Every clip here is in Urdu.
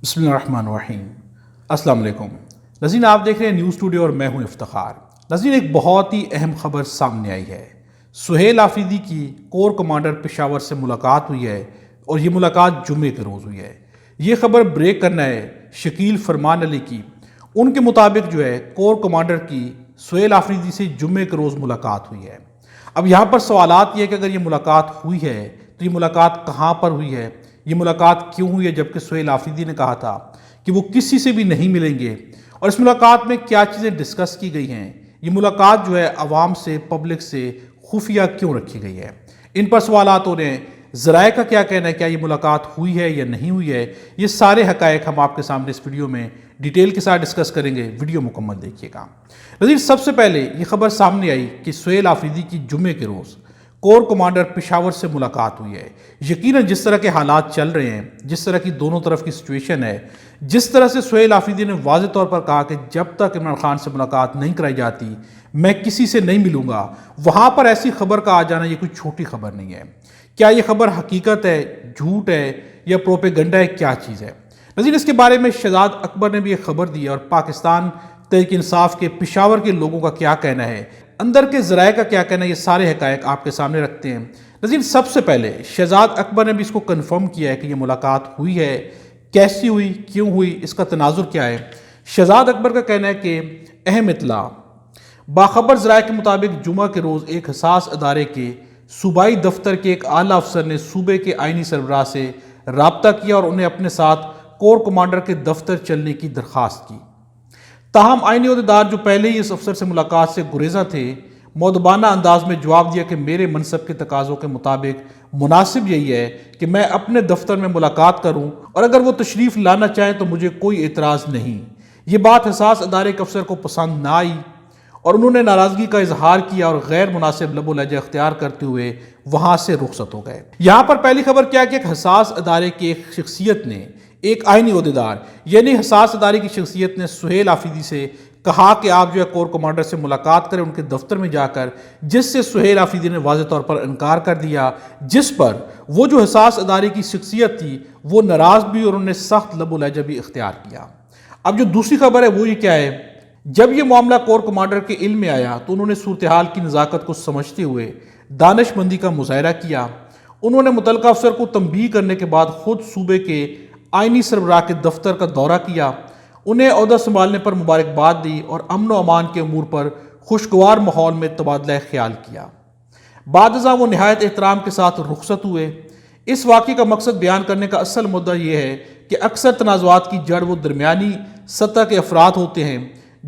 بسم اللہ الرحمن الرحیم۔ السلام علیکم ناظرین، آپ دیکھ رہے ہیں نیوز اسٹوڈیو اور میں ہوں افتخار۔ ناظرین، ایک بہت ہی اہم خبر سامنے آئی ہے۔ سہیل آفریدی کی کور کمانڈر پشاور سے ملاقات ہوئی ہے اور یہ ملاقات جمعے کے روز ہوئی ہے۔ یہ خبر بریک کرنا ہے شکیل فرمان علی کی۔ ان کے مطابق کور کمانڈر کی سہیل آفریدی سے جمعے کے روز ملاقات ہوئی ہے۔ اب یہاں پر سوالات یہ ہے کہ اگر یہ ملاقات ہوئی ہے تو یہ ملاقات کہاں پر ہوئی ہے، یہ ملاقات کیوں ہوئی ہے، جبکہ سہیل آفریدی نے کہا تھا کہ وہ کسی سے بھی نہیں ملیں گے، اور اس ملاقات میں کیا چیزیں ڈسکس کی گئی ہیں، یہ ملاقات عوام سے، پبلک سے خفیہ کیوں رکھی گئی ہے، ان پر سوالات ہو رہے ہیں۔ ذرائع کا کیا کہنا ہے، کیا یہ ملاقات ہوئی ہے یا نہیں ہوئی ہے، یہ سارے حقائق ہم آپ کے سامنے اس ویڈیو میں ڈیٹیل کے ساتھ ڈسکس کریں گے۔ ویڈیو مکمل دیکھیے گا۔ ناظرین، سب سے پہلے یہ خبر سامنے آئی کہ سہیل آفریدی کی جمعے کے روز کور کمانڈر پشاور سے ملاقات ہوئی ہے۔ یقیناً جس طرح کے حالات چل رہے ہیں، جس طرح کی دونوں طرف کی سچویشن ہے، جس طرح سے سہیل آفریدی نے واضح طور پر کہا کہ جب تک عمران خان سے ملاقات نہیں کرائی جاتی میں کسی سے نہیں ملوں گا، وہاں پر ایسی خبر کا آ جانا یہ کوئی چھوٹی خبر نہیں ہے۔ کیا یہ خبر حقیقت ہے، جھوٹ ہے یا پروپیگنڈا ہے، کیا چیز ہے؟ ناظرین، اس کے بارے میں شہزاد اکبر نے بھی ایک خبر دی اور پاکستان تحریک انصاف کے پشاور کے لوگوں کا کیا کہنا ہے، اندر کے ذرائع کا کیا کہنا ہے، یہ سارے حقائق آپ کے سامنے رکھتے ہیں۔ ناظرین، سب سے پہلے شہزاد اکبر نے بھی اس کو کنفرم کیا ہے کہ یہ ملاقات ہوئی ہے، کیسی ہوئی، کیوں ہوئی، اس کا تناظر کیا ہے۔ شہزاد اکبر کا کہنا ہے کہ اہم اطلاع، باخبر ذرائع کے مطابق جمعہ کے روز ایک حساس ادارے کے صوبائی دفتر کے ایک اعلیٰ افسر نے صوبے کے آئینی سربراہ سے رابطہ کیا اور انہیں اپنے ساتھ کور کمانڈر کے دفتر چلنے کی درخواست کی۔ تاہم آئینی عہدیدار جو پہلے ہی اس افسر سے ملاقات سے گریزاں تھے، مؤدبانہ انداز میں جواب دیا کہ میرے منصب کے تقاضوں کے مطابق مناسب یہی ہے کہ میں اپنے دفتر میں ملاقات کروں، اور اگر وہ تشریف لانا چاہیں تو مجھے کوئی اعتراض نہیں۔ یہ بات حساس ادارے کے افسر کو پسند نہ آئی اور انہوں نے ناراضگی کا اظہار کیا اور غیر مناسب لب و لہجہ اختیار کرتے ہوئے وہاں سے رخصت ہو گئے۔ یہاں پر پہلی خبر کیا کہ ایک حساس ادارے کی ایک شخصیت نے، ایک آئینی عہدیدار یعنی حساس ادارے کی شخصیت نے سہیل آفریدی سے کہا کہ آپ کور کمانڈر سے ملاقات کریں ان کے دفتر میں جا کر، جس سے سہیل آفریدی نے واضح طور پر انکار کر دیا، جس پر وہ جو حساس ادارے کی شخصیت تھی وہ ناراض بھی اور انہوں نے سخت لب و لہجہ بھی اختیار کیا۔ اب جو دوسری خبر ہے وہ یہ کیا ہے، جب یہ معاملہ کور کمانڈر کے علم میں آیا تو انہوں نے صورتحال کی نزاکت کو سمجھتے ہوئے دانش مندی کا مظاہرہ کیا۔ انہوں نے متعلقہ افسر کو تنبیہ کرنے کے بعد خود صوبے کے آئینی سربراہ کے دفتر کا دورہ کیا، انہیں عہدہ سنبھالنے پر مبارکباد دی اور امن و امان کے امور پر خوشگوار ماحول میں تبادلہ خیال کیا۔ بعد ازاں وہ نہایت احترام کے ساتھ رخصت ہوئے۔ اس واقعے کا مقصد بیان کرنے کا اصل مدعا یہ ہے کہ اکثر تنازعات کی جڑ وہ درمیانی سطح کے افراد ہوتے ہیں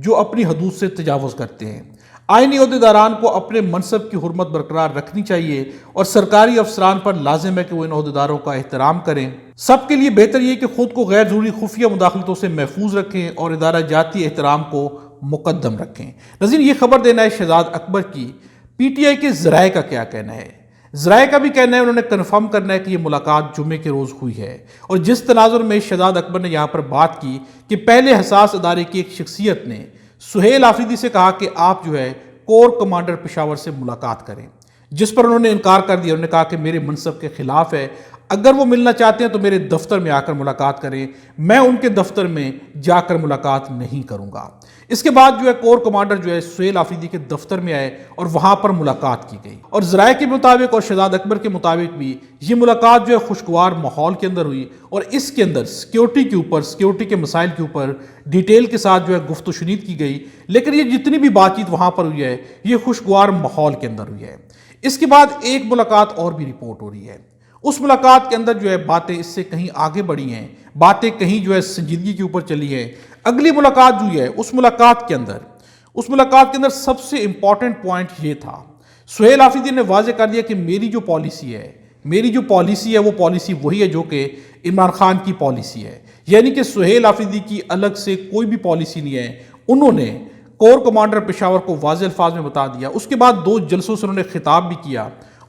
جو اپنی حدود سے تجاوز کرتے ہیں۔ آئینی عہدیداران کو اپنے منصب کی حرمت برقرار رکھنی چاہیے اور سرکاری افسران پر لازم ہے کہ وہ ان عہدیداروں کا احترام کریں۔ سب کے لیے بہتر یہ کہ خود کو غیر ضروری خفیہ مداخلتوں سے محفوظ رکھیں اور ادارہ جاتی احترام کو مقدم رکھیں۔ ناظرین، یہ خبر دینا ہے شہزاد اکبر کی۔ پی ٹی آئی کے ذرائع کا کیا کہنا ہے؟ ذرائع کا بھی کہنا ہے، انہوں نے کنفرم کرنا ہے کہ یہ ملاقات جمعے کے روز ہوئی ہے، اور جس تناظر میں شہزاد اکبر نے یہاں پر بات کی کہ پہلے حساس ادارے کی ایک شخصیت نے سہیل آفریدی سے کہا کہ آپ کور کمانڈر پشاور سے ملاقات کریں، جس پر انہوں نے انکار کر دیا۔ انہوں نے کہا کہ میرے منصب کے خلاف ہے، اگر وہ ملنا چاہتے ہیں تو میرے دفتر میں آ کر ملاقات کریں، میں ان کے دفتر میں جا کر ملاقات نہیں کروں گا۔ اس کے بعد کور کمانڈر سہیل آفریدی کے دفتر میں آئے اور وہاں پر ملاقات کی گئی، اور ذرائع کے مطابق اور شہزاد اکبر کے مطابق بھی یہ ملاقات خوشگوار ماحول کے اندر ہوئی، اور اس کے اندر سیکیورٹی کے اوپر، سیکیورٹی کے مسائل کے اوپر ڈیٹیل کے ساتھ گفت و شنید کی گئی۔ لیکن یہ جتنی بھی بات چیت وہاں پر ہوئی ہے یہ خوشگوار ماحول کے اندر ہوئی ہے۔ اس کے بعد ایک ملاقات اور بھی رپورٹ ہو رہی ہے، اس ملاقات کے اندر باتیں اس سے کہیں آگے بڑھی ہیں، باتیں کہیں سنجیدگی کے اوپر چلی ہیں۔ اگلی ملاقات جو ہے اس ملاقات کے اندر سب سے امپورٹنٹ پوائنٹ یہ تھا، سہیل آفریدی نے واضح کر دیا کہ میری جو پالیسی ہے وہ پالیسی وہی ہے جو کہ عمران خان کی پالیسی ہے، یعنی کہ سہیل آفریدی کی الگ سے کوئی بھی پالیسی نہیں ہے۔ انہوں نے کور کمانڈر پشاور کو واضح الفاظ میں بتا دیا۔ اس کے بعد 2 جلسوں سے انہوں نے خطاب بھی کیا،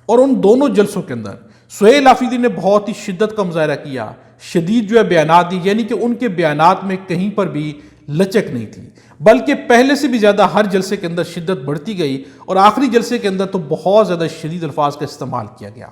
اور ان دونوں جلسوں کے اندر سہیل آفریدی نے بہت ہی شدت کا مظاہرہ کیا، شدید بیانات دی، یعنی کہ ان کے بیانات میں کہیں پر بھی لچک نہیں تھی، بلکہ پہلے سے بھی زیادہ ہر جلسے کے اندر شدت بڑھتی گئی، اور آخری جلسے کے اندر تو بہت زیادہ شدید الفاظ کا استعمال کیا گیا،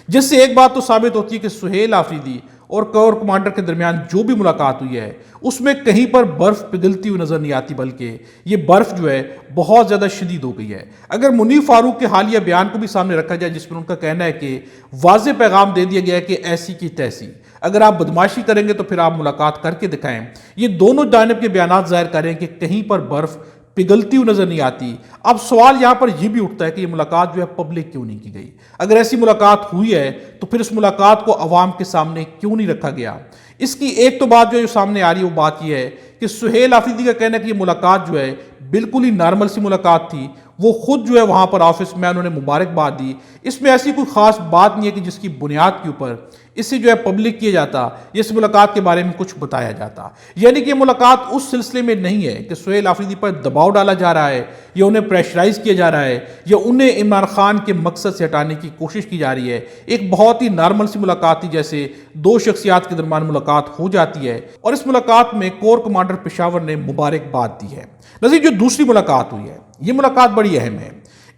جس سے ایک بات تو ثابت ہوتی ہے کہ سہیل آفریدی اور کور کمانڈر کے درمیان جو بھی ملاقات ہوئی ہے اس میں کہیں پر برف پگھلتی ہوئی نظر نہیں آتی، بلکہ یہ برف جو ہے بہت زیادہ شدید ہو گئی ہے۔ اگر منیر فاروق کے حالیہ بیان کو بھی سامنے رکھا جائے جس میں ان کا کہنا ہے کہ واضح پیغام دے دیا گیا ہے کہ ایسی کی تیسی، اگر آپ بدماشی کریں گے تو پھر آپ ملاقات کر کے دکھائیں، یہ دونوں جانب کے بیانات ظاہر کریں کہ کہیں پر برف پگھلتی ہوئی نظر نہیں آتی۔ اب سوال یہاں پر یہ بھی اٹھتا ہے کہ یہ ملاقات جو ہے پبلک کیوں نہیں کی گئی؟ اگر ایسی ملاقات ہوئی ہے تو پھر اس ملاقات کو عوام کے سامنے کیوں نہیں رکھا گیا؟ اس کی ایک تو بات جو سامنے آ رہی ہے وہ بات یہ ہے کہ سہیل آفریدی کا کہنا ہے کہ یہ ملاقات جو ہے بالکل ہی نارمل سی ملاقات تھی، وہ خود جو ہے وہاں پر آفس میں انہوں نے مبارکباد دی، اس میں ایسی کوئی خاص بات نہیں ہے کہ جس کی بنیاد کے اوپر اسے جو ہے پبلک کیا جاتا یا اس ملاقات کے بارے میں کچھ بتایا جاتا۔ یعنی کہ یہ ملاقات اس سلسلے میں نہیں ہے کہ سہیل آفریدی پر دباؤ ڈالا جا رہا ہے یا انہیں پریشرائز کیا جا رہا ہے یا انہیں عمران خان کے مقصد سے ہٹانے کی کوشش کی جا رہی ہے۔ ایک بہت ہی نارمل سی ملاقات تھی، جیسے دو شخصیات کے درمیان ملاقات ہو جاتی ہے، اور اس ملاقات میں کور کمانڈر پشاور نے مبارکباد دی ہے۔ نظیر، جو دوسری ملاقات ہوئی ہے یہ ملاقات بڑی اہم ہے۔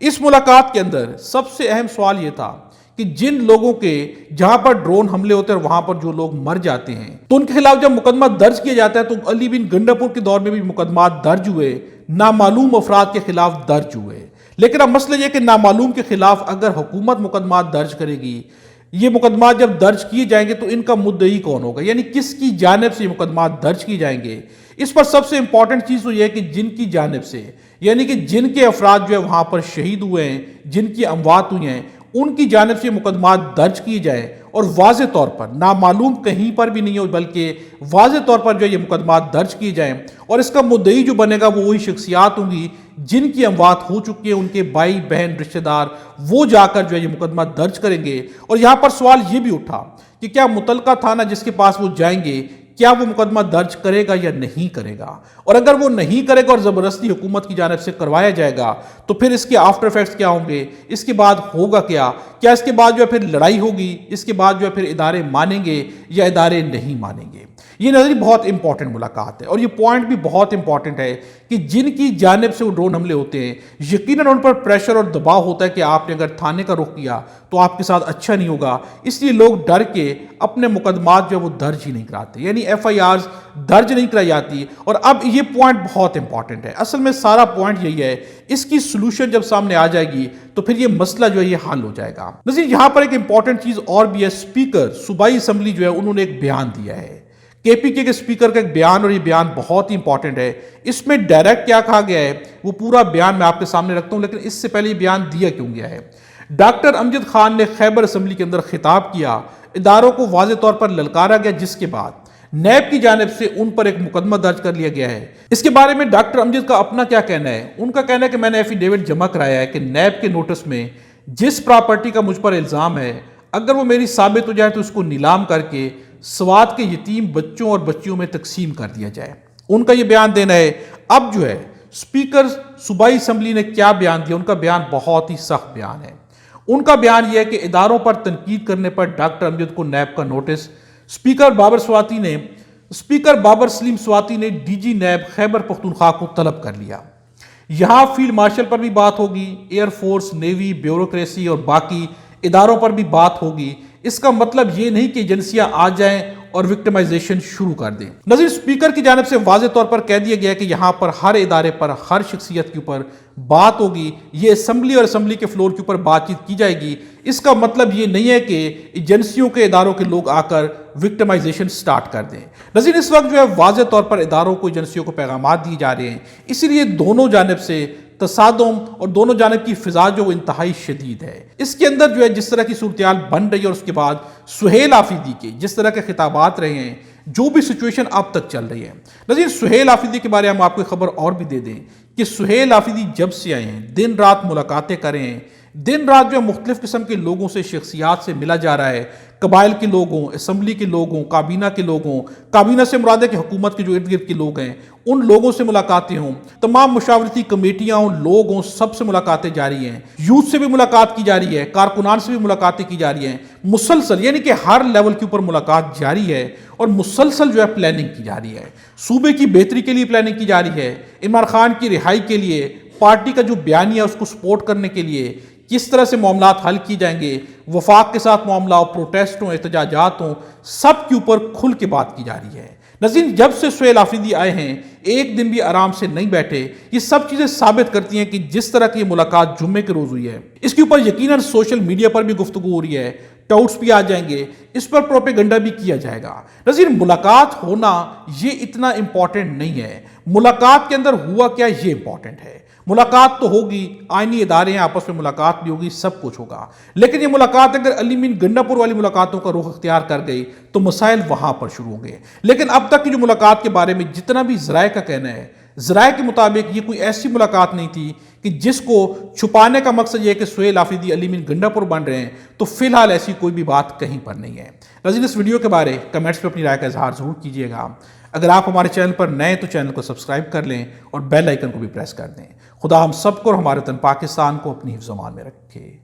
اس ملاقات کے اندر سب سے اہم سوال یہ تھا کہ جن لوگوں کے جہاں پر ڈرون حملے ہوتے ہیں اور وہاں پر جو لوگ مر جاتے ہیں تو ان کے خلاف جب مقدمہ درج کیا جاتا ہے تو علی بن گنڈاپور کے دور میں بھی مقدمات درج ہوئے، نامعلوم افراد کے خلاف درج ہوئے۔ لیکن اب مسئلہ یہ کہ نامعلوم کے خلاف اگر حکومت مقدمات درج کرے گی، یہ مقدمات جب درج کیے جائیں گے تو ان کا مدعی کون ہوگا، یعنی کس کی جانب سے یہ مقدمات درج کیے جائیں گے؟ اس پر سب سے امپورٹنٹ چیز تو یہ ہے کہ جن کی جانب سے، یعنی کہ جن کے افراد جو ہے وہاں پر شہید ہوئے ہیں، جن کی اموات ہوئی ہیں، ان کی جانب سے مقدمات درج کیے جائیں اور واضح طور پر نامعلوم کہیں پر بھی نہیں ہو بلکہ واضح طور پر جو یہ مقدمات درج کیے جائیں، اور اس کا مدعی جو بنے گا وہ وہی شخصیات ہوں گی جن کی اموات ہو چکی ہیں، ان کے بھائی بہن رشتہ دار وہ جا کر جو ہے یہ مقدمات درج کریں گے۔ اور یہاں پر سوال یہ بھی اٹھا کہ کیا متعلقہ تھانہ جس کے پاس وہ جائیں گے کیا وہ مقدمہ درج کرے گا یا نہیں کرے گا؟ اور اگر وہ نہیں کرے گا اور زبردستی حکومت کی جانب سے کروایا جائے گا تو پھر اس کے آفٹر ایفیکٹس کیا ہوں گے؟ اس کے بعد ہوگا کیا اس کے بعد جو ہے پھر لڑائی ہوگی؟ اس کے بعد جو ہے پھر ادارے مانیں گے یا ادارے نہیں مانیں گے؟ یہ نظری بہت امپورٹنٹ ملاقات ہے، اور یہ پوائنٹ بھی بہت امپورٹنٹ ہے کہ جن کی جانب سے وہ ڈرون حملے ہوتے ہیں یقیناً ان پر پریشر اور دباؤ ہوتا ہے کہ آپ نے اگر تھانے کا رخ کیا تو آپ کے ساتھ اچھا نہیں ہوگا، اس لیے لوگ ڈر کے اپنے مقدمات جو ہے وہ درج ہی نہیں کراتے، یعنی ایف آئی آرز درج نہیں کرائی جاتی۔ اور اب یہ پوائنٹ بہت امپورٹنٹ ہے، اصل میں سارا پوائنٹ یہی ہے، اس کی سلوشن جب سامنے آ جائے گی تو پھر یہ مسئلہ جو ہے یہ حل ہو جائے گا۔ نظیر، یہاں پر ایک امپورٹنٹ چیز اور بھی ہے، اسپیکر صوبائی اسمبلی جو ہے انہوں نے ایک بیان دیا ہے، کے پی کے اسپیکر کا ایک بیان، اور یہ بیان بہت ہی امپورٹنٹ ہے۔ اس میں ڈائریکٹ کیا کہا گیا ہے وہ پورا بیان میں آپ کے سامنے رکھتا ہوں، لیکن اس سے پہلے یہ بیان دیا کیوں گیا ہے۔ ڈاکٹر امجد خان نے خیبر اسمبلی کے اندر خطاب کیا، اداروں کو واضح طور پر للکارا گیا، جس کے بعد نیب کی جانب سے ان پر ایک مقدمہ درج کر لیا گیا ہے۔ اس کے بارے میں ڈاکٹر امجد کا اپنا کیا کہنا ہے؟ ان کا کہنا ہے کہ میں نے ایفیڈیوٹ جمع کرایا ہے کہ نیب کے نوٹس میں جس پراپرٹی کا مجھ پر الزام ہے اگر وہ میری ثابت ہو جائے تو اس کو نیلام کر کے سوات کے یتیم بچوں اور بچیوں میں تقسیم کر دیا جائے۔ ان کا یہ بیان دینا ہے۔ اب جو ہے اسپیکر صوبائی اسمبلی نے کیا بیان دیا؟ ان کا بیان بہت ہی سخت بیان ہے۔ ان کا بیان یہ ہے کہ اداروں پر تنقید کرنے پر ڈاکٹر امجد کو نیب کا نوٹس۔ اسپیکر بابر سلیم سواتی نے D G NAB Khyber Pakhtunkhwa کو طلب کر لیا۔ یہاں فیلڈ مارشل پر بھی بات ہوگی، ایئر فورس، نیوی، بیوروکریسی اور باقی اداروں پر بھی بات ہوگی۔ اس کا مطلب یہ نہیں کہ ایجنسیاں آ جائیں اور وکٹمائزیشن شروع کر دیں۔ نظیر، اسپیکر کی جانب سے واضح طور پر کہہ دیا گیا ہے کہ یہاں پر ہر ادارے پر ہر شخصیت کے اوپر بات ہوگی، یہ اسمبلی اور اسمبلی کے فلور کے اوپر بات چیت کی جائے گی۔ اس کا مطلب یہ نہیں ہے کہ ایجنسیوں کے اداروں کے لوگ آ کر وکٹمائزیشن سٹارٹ کر دیں۔ نظیر، اس وقت جو ہے واضح طور پر اداروں کو ایجنسیوں کو پیغامات دیے جا رہے ہیں، اسی لیے دونوں جانب سے تصادم اور دونوں جانب کی فضا جو انتہائی شدید ہے۔ اس کے اندر جو ہے جس طرح کی صورتحال بن رہی ہے اور اس کے بعد سہیل آفریدی کے جس طرح کے خطابات رہے ہیں، جو بھی سچویشن اب تک چل رہی ہے۔ نظیر، سہیل آفریدی کے بارے میں ہم آپ کو خبر اور بھی دے دیں کہ سہیل آفریدی جب سے آئے ہیں دن رات ملاقاتیں کرے ہیں، دن رات جو ہے مختلف قسم کے لوگوں سے، شخصیات سے ملا جا رہا ہے، قبائل کے لوگوں، اسمبلی کے لوگوں، کابینہ کے لوگوں، کابینہ سے مراد ہے کہ حکومت کے جو ارد گرد کے لوگ ہیں ان لوگوں سے ملاقاتیں ہوں، تمام مشاورتی کمیٹیاں ہوں، لوگ ہوں، سب سے ملاقاتیں جاری ہیں، یوتھ سے بھی ملاقات کی جاری ہے، کارکنان سے بھی ملاقاتیں کی جاری ہیں، مسلسل، یعنی کہ ہر لیول کے اوپر ملاقات جاری ہے اور مسلسل جو ہے پلاننگ کی جاری ہے۔ صوبے کی بہتری کے لیے پلاننگ کی جاری ہے، عمران خان کی رہائی کے لیے، پارٹی کا جو بیانیہ ہے اس کو سپورٹ کرنے کے لیے، کس طرح سے معاملات حل کی جائیں گے، وفاق کے ساتھ معاملہ ہو، پروٹیسٹ ہوں، احتجاجات ہوں، سب کے اوپر کھل کے بات کی جا رہی ہے۔ ناظرین، جب سے سہیل آفریدی آئے ہیں ایک دن بھی آرام سے نہیں بیٹھے۔ یہ سب چیزیں ثابت کرتی ہیں کہ جس طرح کی یہ ملاقات جمعے کے روز ہوئی ہے، اس کے اوپر یقیناً سوشل میڈیا پر بھی گفتگو ہو رہی ہے، ٹاؤٹس بھی آ جائیں گے، اس پر پروپیگنڈا بھی کیا جائے گا۔ ناظرین، ملاقات ہونا یہ اتنا امپورٹنٹ نہیں ہے، ملاقات کے اندر ہوا کیا یہ امپورٹنٹ ہے۔ ملاقات تو ہوگی، آئینی ادارے ہیں، آپس میں ملاقات بھی ہوگی، سب کچھ ہوگا، لیکن یہ ملاقات اگر علی مین گنڈا پور والی ملاقاتوں کا رخ اختیار کر گئی تو مسائل وہاں پر شروع ہوں گے۔ لیکن اب تک کی جو ملاقات کے بارے میں جتنا بھی ذرائع کا کہنا ہے، ذرائع کے مطابق یہ کوئی ایسی ملاقات نہیں تھی کہ جس کو چھپانے کا مقصد یہ ہے کہ سہیل آفریدی علی مین گنڈا پور بن رہے ہیں، تو فی الحال ایسی کوئی بھی بات کہیں پر نہیں ہے۔ ناظرین، اس ویڈیو کے بارے کمنٹس میں اپنی رائے کا اظہار ضرور کیجیے گا۔ اگر آپ ہمارے چینل پر نئے تو چینل کو سبسکرائب کر لیں اور بیل آئیکن کو بھی پریس کر دیں۔ خدا ہم سب کو اور ہمارے وطن پاکستان کو اپنی حفظ و امان میں رکھے۔